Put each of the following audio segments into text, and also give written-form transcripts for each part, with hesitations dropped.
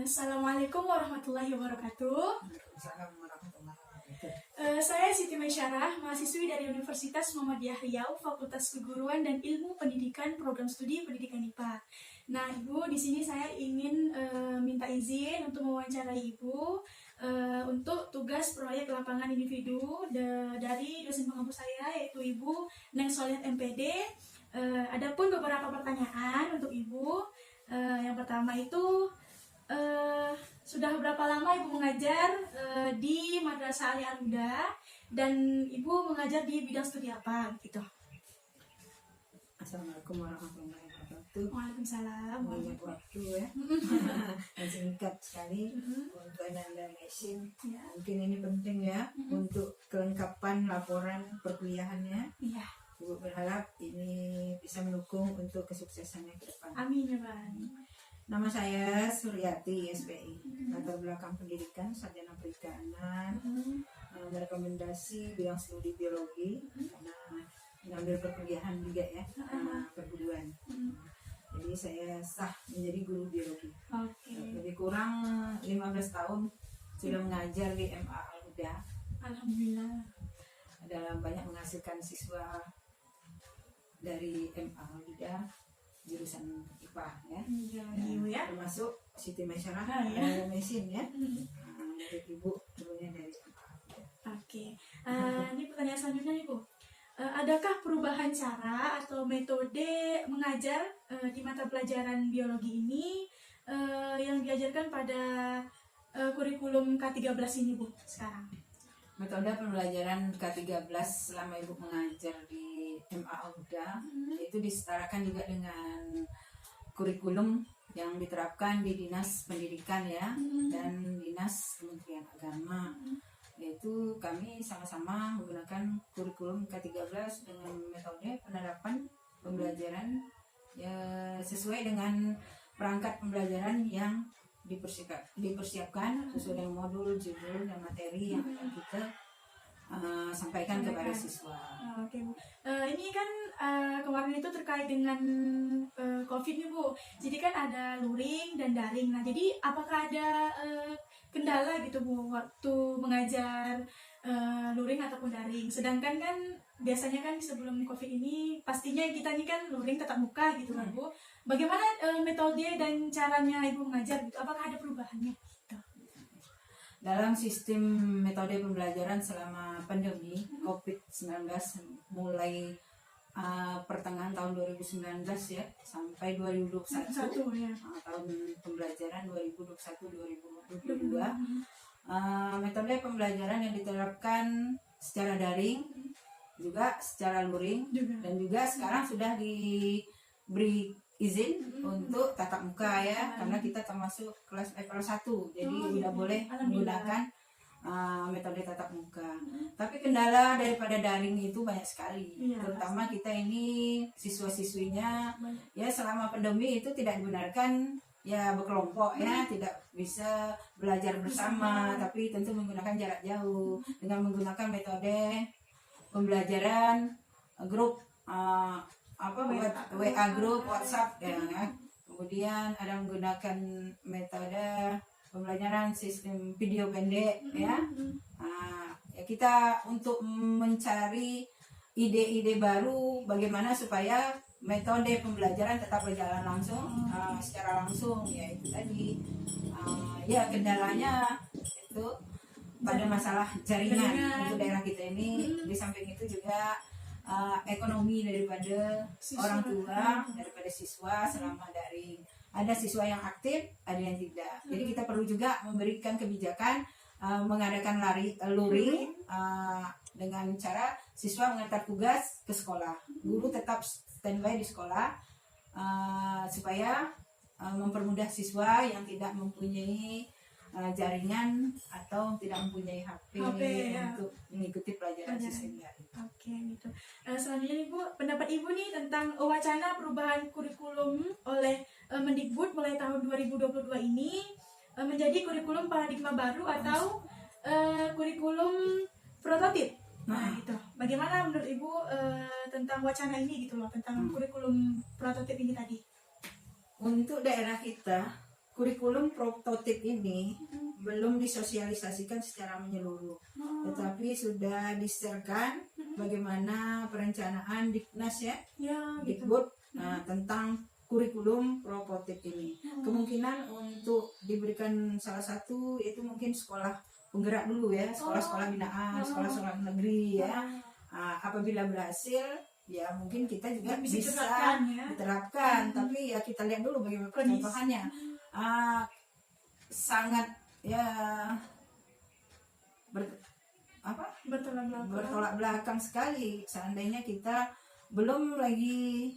Assalamualaikum warahmatullahi wabarakatuh. Waalaikumsalam warahmatullahi wabarakatuh. Saya Siti Maisyarah, mahasiswi dari Universitas Muhammadiyah Riau, Fakultas Keguruan dan Ilmu Pendidikan, Program Studi Pendidikan IPA. Nah, Ibu, di sini saya ingin minta izin untuk mewawancarai Ibu untuk tugas proyek lapangan individu dari dosen pengampu saya, yaitu Ibu Neng Solihat MPD. Adapun beberapa pertanyaan untuk Ibu. Yang pertama itu, sudah berapa lama Ibu mengajar di Madrasah Ali Al-Huda dan Ibu mengajar di bidang studi apa gitu? Assalamualaikum warahmatullahi wabarakatuh. Waalaikumsalam. Banyak waktu ya. Singkat sekali untuk Anda mesin. Ya. Mungkin ini penting ya untuk kelengkapan laporan perkuliahannya. Iya. Ibu berharap ini bisa mendukung untuk kesuksesannya ke depan. Amin ya Bang. Nama saya Suryati SPI. Latar belakang pendidikan sarjana perikanan. Merekomendasi bidang studi biologi karena mengambil perkuliahan juga ya, perguruan. Jadi saya sah menjadi guru biologi. Oke. Lebih kurang 15 tahun sudah mengajar di MA Al-Huda. Alhamdulillah. Dalam banyak menghasilkan siswa dari MA Al-Huda jurusan IPA ya. Ibu ya. Termasuk Siti Maisyarah Ya. mesin ya. Dari ibu dulunya dari MA Al-Huda. Oke. Ini pertanyaan selanjutnya nih Bu. Adakah perubahan cara atau metode mengajar di mata pelajaran biologi ini yang diajarkan pada kurikulum K13 ini Bu sekarang? Metode pembelajaran K13 selama ibu mengajar di MA Al-Huda itu disetarakan juga dengan kurikulum yang diterapkan di Dinas Pendidikan ya dan Dinas Kementerian Agama. Yaitu kami sama-sama menggunakan kurikulum K13 dengan metode penerapan pembelajaran ya sesuai dengan perangkat pembelajaran yang dipersiapkan sesuai dengan modul, judul, dan materi yang akan kita sampaikan kepada siswa. Oke Bu. Ini kan kemarin itu terkait dengan COVID nih Bu. Jadi kan ada luring dan daring. Nah jadi apakah ada kendala gitu Bu waktu mengajar luring ataupun daring? Sedangkan kan biasanya kan sebelum COVID ini pastinya kita ini kan luring tatap muka gitu kan Bu. Bagaimana metode dan caranya Ibu mengajar gitu? Apakah ada perubahannya? Gitu. Dalam sistem metode pembelajaran selama pandemi COVID-19 mulai pertengahan tahun 2019 ya sampai 2021 ya. Tahun pembelajaran 2021-2022 metode pembelajaran yang diterapkan secara daring juga secara luring dan juga sekarang sudah diberi izin untuk tatap muka ya karena kita termasuk kelas level 1 jadi udah boleh menggunakan metode tatap muka. Tapi kendala daripada daring itu banyak sekali terutama kita ini siswa-siswinya ya selama pandemi itu tidak dibenarkan ya berkelompok ya tidak bisa belajar bersama tapi tentu menggunakan jarak jauh dengan menggunakan metode pembelajaran grup WA grup WhatsApp ya. Kemudian ada menggunakan metode pembelajaran sistem video pendek ya. Ya kita untuk mencari ide-ide baru bagaimana supaya metode pembelajaran tetap berjalan langsung secara langsung ya itu tadi ya kendalanya itu pada masalah jaringan untuk daerah kita ini. Di samping itu juga ekonomi daripada orang tua, daripada siswa selama daring. Ada siswa yang aktif, ada yang tidak. Jadi kita perlu juga memberikan kebijakan mengadakan luring dengan cara siswa mengantar tugas ke sekolah. Guru tetap standby di sekolah supaya mempermudah siswa yang tidak mempunyai jaringan atau tidak mempunyai HP untuk mengikuti pelajaran sistem daring. Oke gitu. Selanjutnya nih Bu, pendapat Ibu nih tentang wacana perubahan kurikulum oleh Mendikbud mulai tahun 2022 ini menjadi kurikulum paradigma baru atau kurikulum prototip. Nah itu, bagaimana menurut Ibu tentang wacana ini gitu loh, tentang kurikulum prototip ini tadi? Untuk daerah kita kurikulum prototip ini belum disosialisasikan secara menyeluruh, tetapi sudah diserkan bagaimana perencanaan Diknas ya, Ya, gitu. Dikbud tentang kurikulum prototip ini. Kemungkinan untuk diberikan salah satu itu mungkin sekolah penggerak dulu ya, sekolah-sekolah binaan, sekolah-sekolah negeri ya. Apabila berhasil ya mungkin kita juga Bisa bisa diterapkan, ya. diterapkan, tapi ya kita lihat dulu bagaimana Kondisi. percontohannya. Sangat ya bertolak belakang sekali seandainya kita belum lagi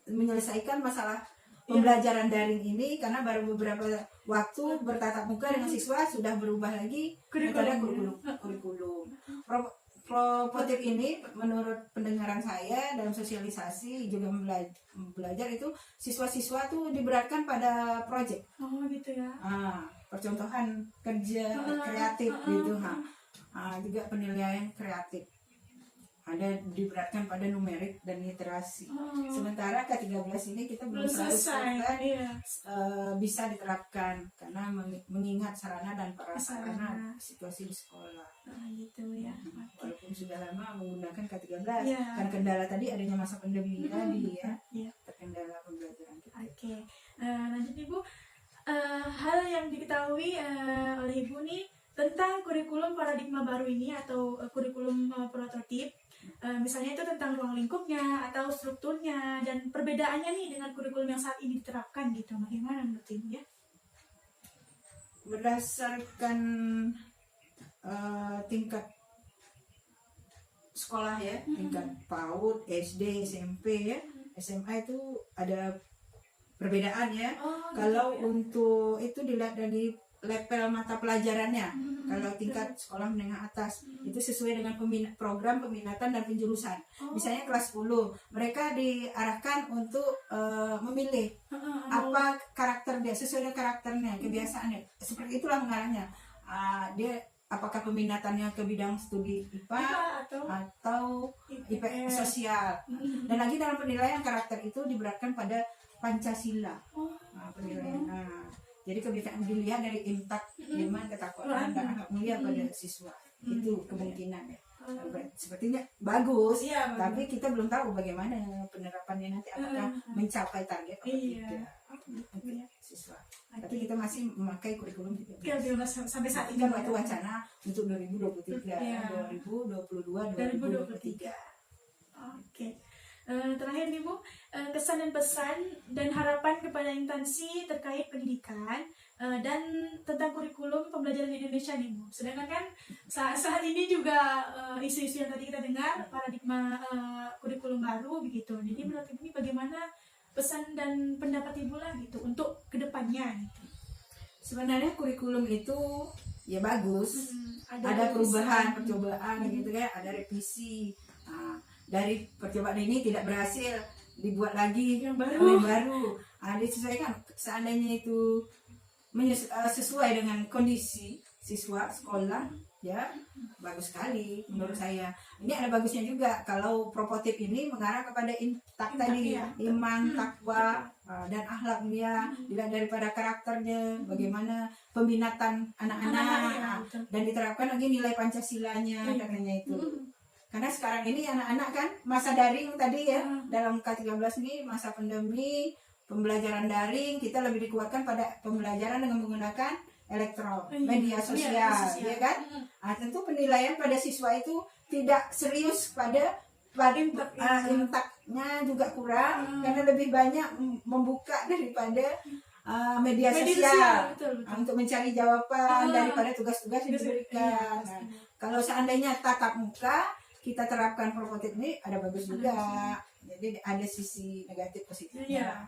menyelesaikan masalah pembelajaran daring ini, karena baru beberapa waktu bertatap muka dengan siswa sudah berubah lagi metode kurikulum. Prototip ini menurut pendengaran saya dalam sosialisasi juga belajar itu siswa-siswa tuh diberatkan pada proyek. Oh gitu ya. Percontohan kerja kreatif gitu. Juga penilaian kreatif. Ada diberatkan pada numerik dan literasi. Sementara K13 ini kita belum selesai bisa diterapkan karena mengingat sarana dan prasarana situasi di sekolah. Gitu ya. Walaupun sudah lama menggunakan K13, kan kendala tadi adanya masa pandemi tadi ya. Terkendala pembelajaran kita. Oke. Lanjut Ibu, hal yang diketahui oleh Ibu nih tentang kurikulum paradigma baru ini atau kurikulum prototip, misalnya itu tentang ruang lingkupnya atau strukturnya dan perbedaannya nih dengan kurikulum yang saat ini diterapkan gitu, bagaimana menurut Ibu ya? Berdasarkan tingkat sekolah ya, tingkat PAUD, SD, SMP ya, SMA itu ada perbedaan ya. Kalau untuk itu dilihat dari level mata pelajarannya. Kalau tingkat sekolah menengah atas itu sesuai dengan program peminatan dan penjurusan. Misalnya kelas 10, mereka diarahkan untuk memilih apa karakter dia, sesuai dengan karakternya, kebiasaannya. Seperti itulah mengarahnya. Dia apakah peminatannya ke bidang studi IPA atau IPS sosial. Dan lagi dalam penilaian karakter itu diberatkan pada Pancasila. Penilaian. Jadi kebiasaan dilihat dari impact iman, ketakwaan dan akhlak mulia pada siswa. Itu kemungkinan ya. Sepertinya bagus, tapi kita belum tahu bagaimana penerapannya nanti, apakah mencapai target atau tidak untuk siswa. Tapi kita masih memakai kurikulum sampai saat ini. Itu wacana untuk 2023, 2022, 2023. Oke. Terakhir nih Bu, kesan dan pesan dan harapan kepada instansi terkait pendidikan dan tentang kurikulum pembelajaran di Indonesia nih Bu. Sedangkan kan saat ini juga isu-isu yang tadi kita dengar, paradigma kurikulum baru begitu. Jadi menurut Ibu ini bagaimana pesan dan pendapat Ibu lah gitu untuk kedepannya gitu. Sebenarnya kurikulum itu ya bagus, ada perubahan, percobaan gitu kan, ada revisi. Dari percobaan ini tidak berhasil, dibuat lagi yang baru. Disesuaikan seandainya itu sesuai dengan kondisi siswa sekolah ya, bagus sekali menurut saya. Ini ada bagusnya juga kalau prototip ini mengarah kepada tadi iman, takwa dan akhlak mulia, dilihat daripada karakternya, bagaimana peminatan anak-anak dan diterapkan lagi nilai Pancasilanya katanya itu. Karena sekarang ini anak-anak kan masa daring tadi ya, dalam K13 ini masa pandemi, pembelajaran daring, kita lebih dikuatkan pada pembelajaran dengan menggunakan media sosial, ya kan? Tentu penilaian pada siswa itu tidak serius pada impaknya juga kurang, karena lebih banyak membuka daripada media sosial untuk mencari jawaban daripada tugas-tugas yang diberikan. Kalau seandainya tatap muka kita terapkan prototip ini, ada bagus juga. Jadi ada sisi negatif positifnya.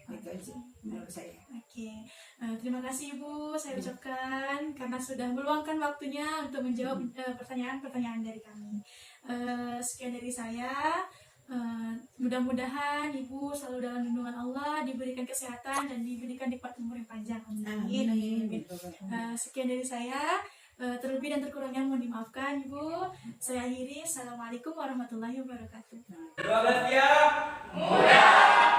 Itu aja menurut saya. Oke. Terima kasih Ibu, saya ucapkan karena sudah meluangkan waktunya untuk menjawab pertanyaan-pertanyaan dari kami. Sekian dari saya. Mudah-mudahan Ibu selalu dalam lindungan Allah, diberikan kesehatan dan diberikan nikmat umur yang panjang. Amin. Sekian dari saya. Terlebih dan terkurangnya mohon dimaafkan Ibu. Saya akhiri. Assalamualaikum warahmatullahi wabarakatuh. 12 ya, muda,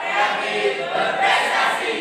kreatif, berprestasi.